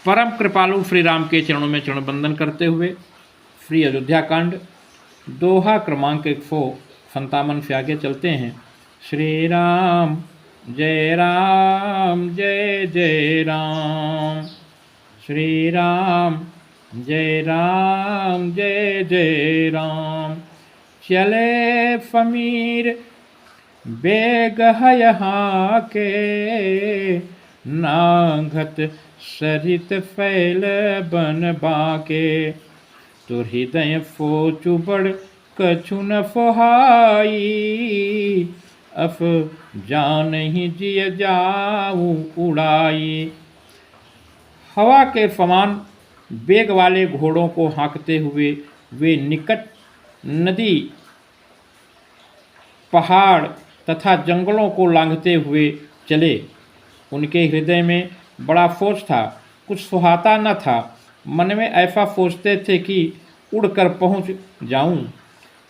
परम कृपालु श्री राम के चरणों में चरण बंदन करते हुए श्री अयोध्या कांड दोहा क्रमांक 157 से आगे चलते हैं। श्री राम जय जय राम, श्री राम जय जय राम। चले फमीर बेग है यहाँ के, नांगत सरित फैल बन बाके। तो हृदय फोचु बड़ कछु न फोहाई, अफ जान ही जिय जाऊं उड़ाई। हवा के समान बेग वाले घोड़ों को हाँकते हुए वे निकट नदी, पहाड़ तथा जंगलों को लांघते हुए चले। उनके हृदय में बड़ा सोच था, कुछ सुहाता न था। मन में ऐसा सोचते थे कि उड़कर पहुँच जाऊं।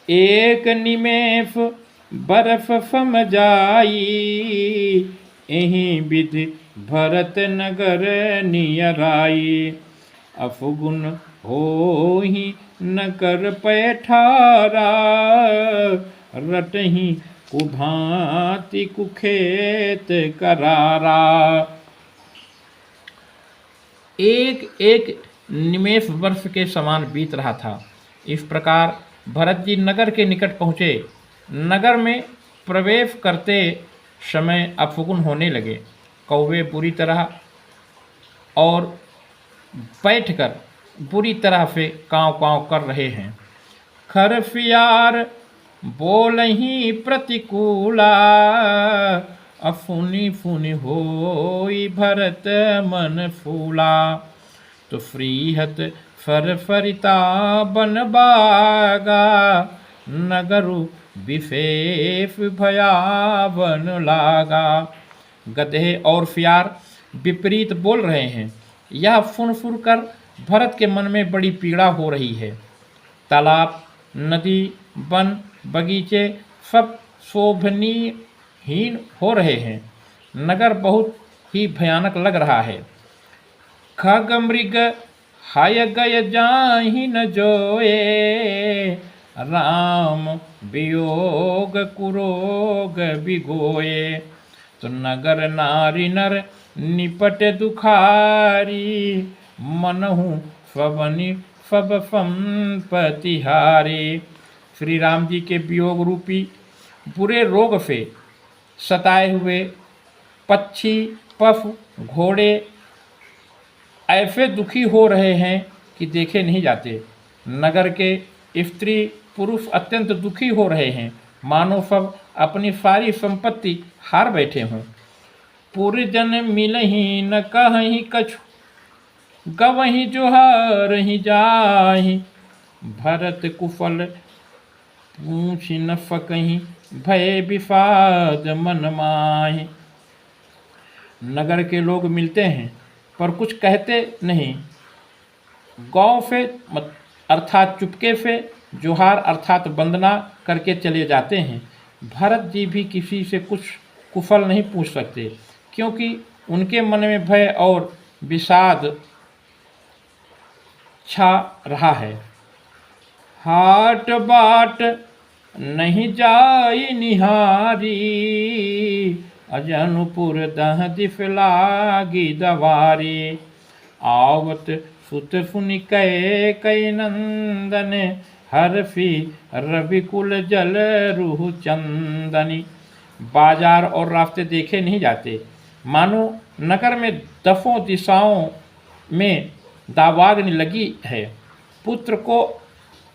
एक निमेष बर्फ सम जाई, यहीं विधि भरत नगर नियराई। अफगुन हो ही न कर पैठारा, रटही कुभांति कुखेत करारा। एक एक निमेष वर्ष के समान बीत रहा था। इस प्रकार भरत जी नगर के निकट पहुँचे। नगर में प्रवेश करते समय अफगुन होने लगे। कौवे बुरी तरह और बैठकर बुरी तरह से काँव काँव कर रहे हैं। खरफियार बोलही प्रतिकूला, अफुनि फुनि होई भरत मन फूला। तो फ्रीहत फरफरिता बन बागा, नगरु विशेष भयावन लागा। गधे और फियार विपरीत बोल रहे हैं। यह फुन कर भरत के मन में बड़ी पीड़ा हो रही है। तालाब, नदी, वन, बगीचे सब शोभनीयहीन हो रहे हैं। नगर बहुत ही भयानक लग रहा है। खग मृग हाय गय जाहि न जोए, राम वियोग कुरोग बिगोए। तो नगर नारी नर निपट दुखारी, मनहु फबनि फब संपत्ति हारी। श्री राम जी के वियोग रूपी बुरे रोग से सताए हुए पक्षी, पशु, घोड़े ऐसे दुखी हो रहे हैं कि देखे नहीं जाते। नगर के स्त्री पुरुष अत्यंत दुखी हो रहे हैं, मानो सब अपनी सारी संपत्ति हार बैठे हों। पुरजन मिलही न कहीं कछु, गवहीं जोहारहि जाहि। भरत कुशल पूछ न सकहीं, भय विषाद मन माहि। नगर के लोग मिलते हैं पर कुछ कहते नहीं। गाँव से अर्थात चुपके से जोहार अर्थात वंदना करके चले जाते हैं। भरत जी भी किसी से कुछ कुशल नहीं पूछ सकते, क्योंकि उनके मन में भय और विषाद छा रहा है। हाट बाट नहीं जाई निहारी, अजनुपुर दह दिस लागी दवारी। आवत सुत सुनि कई नंदन, हर्षि रविकुल जल रूह चंदनी। बाजार और रास्ते देखे नहीं जाते, मानो नगर में दसों दिशाओं में दावाग्नि लगी है। पुत्र को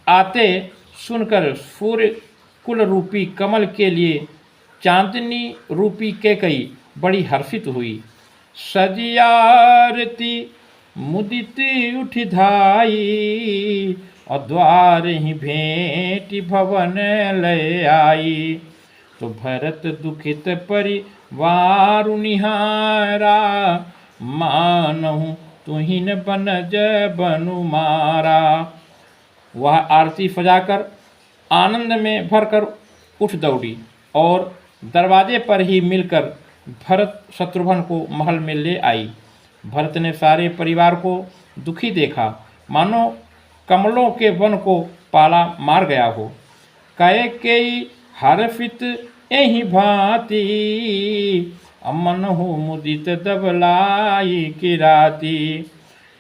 आते सुनकर सूर्य कुल रूपी कमल के लिए चांदनी रूपी कैकई बड़ी हर्षित हुई। सजियारती मुदित उठ धाई, और द्वार ही भेंट भवन ले आई। तो भरत दुखित परिवार निहारा, मानहु तुहिन बनज बनु मारा। वह आरती सजाकर आनंद में भरकर उठ दौड़ी और दरवाजे पर ही मिलकर भरत शत्रुघ्न को महल में ले आई। भरत ने सारे परिवार को दुखी देखा, मानो कमलों के वन को पाला मार गया हो। कैकेयी हर्षित एहि भांति, अमन हो मुदित दबलाई की राती।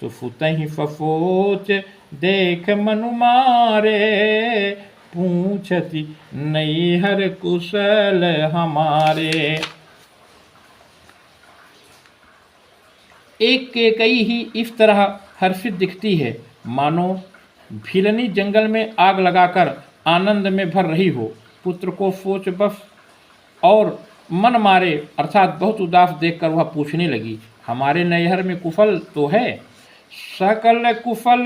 तो फुतहि फफोच देख मनु मारे, पूछती नैहर कुशल हमारे। एक कैकेयी ही इस तरह हर्षित दिखती है, मानो भीलनी जंगल में आग लगाकर आनंद में भर रही हो। पुत्र को सोच बस और मन मारे अर्थात बहुत उदास देखकर वह पूछने लगी, हमारे नैहर में कुशल तो है? सकल कुशल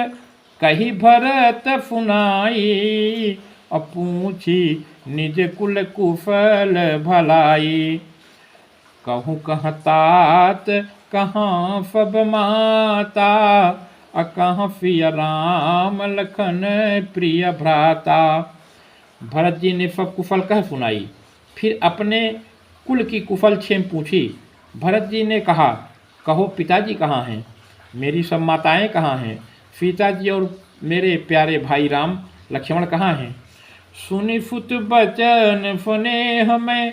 कही भरत सुनाई, पूछी निज कुल कुशल भलाई। कहूँ कहाँ तात कहाँ सब माता, कहाँ सिया राम लखन प्रिय भ्राता। भरत जी ने सब कुशल कह सुनाई, फिर अपने कुल की कुशल क्षेम पूछी। भरत जी ने कहा, कहो पिताजी कहाँ हैं, मेरी सब माताएं कहाँ हैं, सीता जी और मेरे प्यारे भाई राम लक्ष्मण कहाँ हैं। सुनि सुत बचन फने हमें,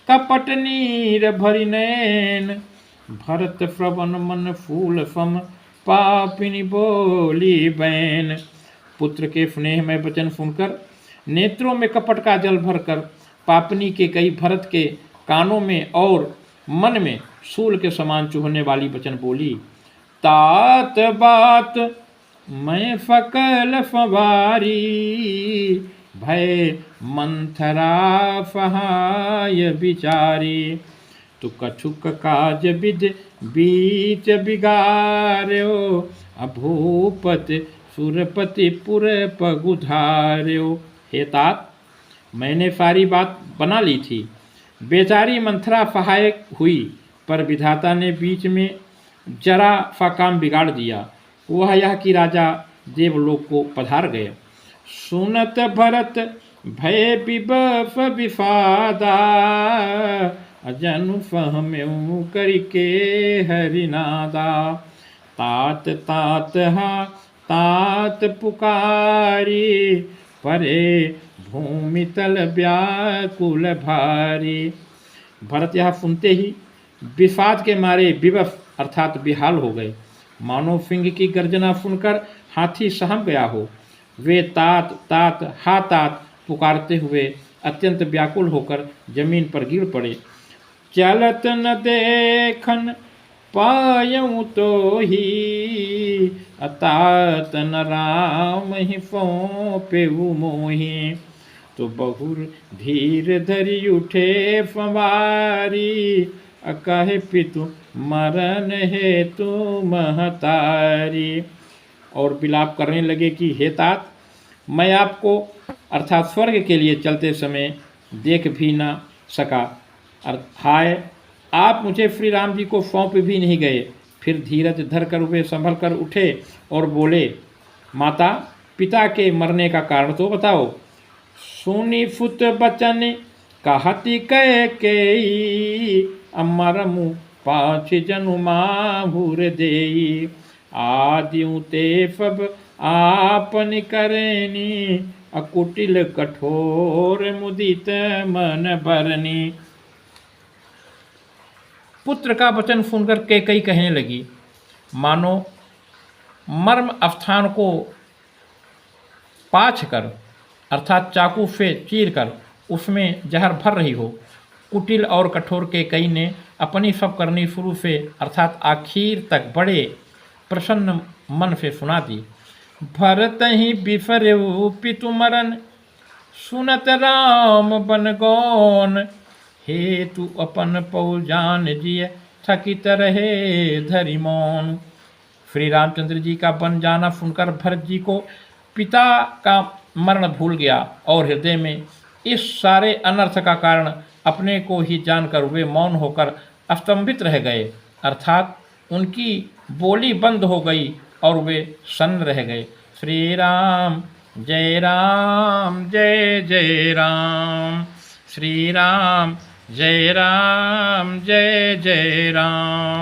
कपट नीर भरि नैन। भरत श्रवण मन फूल सम, पापिनी बोली बैन। पुत्र के स्नेह में वचन सुनकर नेत्रों में कपट का जल भरकर पापनी के कई भरत के कानों में और मन में सूल के समान चुभने वाली वचन बोली। तात बात मैं सकल सवारी, भय मंथरा सहाय विचारी। तु कछुक काज विद बीच बिगार्यो, अभूपत सुरपति पुर पगुधार्यो। हे तात, मैंने सारी बात बना ली थी, बेचारी मंथरा सहायक हुई, पर विधाता ने बीच में जरा सा काम बिगाड़ दिया। वह यह कि राजा देवलोक को पधार गए। सुनत भरत भय विबफ विषादा, जनु फहम्यु करके हरिनादा। तात तात हा तात पुकारी, परे भूमि तल व्याकुल भारी। भरत यह सुनते ही विषाद के मारे विवश अर्थात बेहाल हो गए, मानो सिंह की गर्जना सुनकर हाथी सहम गया हो। वे तात तात हा तात पुकारते हुए अत्यंत व्याकुल होकर जमीन पर गिर पड़े। चलत न देखन पायऊ तो ही, अतात न राम ही सौंपेऊ मोही। तो बहुर धीर धरि उठे सवारी, कहे पितु मरण हेतु महतारी। और विलाप करने लगे कि हे तात, मैं आपको अर्थात स्वर्ग के लिए चलते समय देख भी न सका, हाय आप मुझे श्री राम जी को सौंप भी नहीं गए। फिर धीरज धर कर वे संभल कर उठे और बोले, माता पिता के मरने का कारण तो बताओ। सुनी फुत बचन कहती कैकेयी, अमरमु पाँच जनु माहुर देई। आदिउ ते सब आपन करनी, अकुटिल कठोर मुदित मन भरनी। पुत्र का वचन सुनकर कैकेयी कहने लगी, मानो मर्म स्थान को पाछ कर अर्थात चाकू से चीर कर उसमें जहर भर रही हो। कुटिल और कठोर कैकेयी ने अपनी सब करनी शुरू से अर्थात आखिर तक बड़े प्रसन्न मन से सुना दी। भरत ही बिफरेऊ पितु मरन, सुनत राम बन गौन। हेतु अपन पौ जान जिय, थकित रहे धरि मौन। श्री रामचंद्र जी का बन जाना सुनकर भरत जी को पिता का मरण भूल गया और हृदय में इस सारे अनर्थ का कारण अपने को ही जानकर वे मौन होकर स्तंभित रह गए, अर्थात उनकी बोली बंद हो गई और वे सन्न रह गए। श्री राम जय राम जय जय राम, श्री राम जय राम जय जय राम।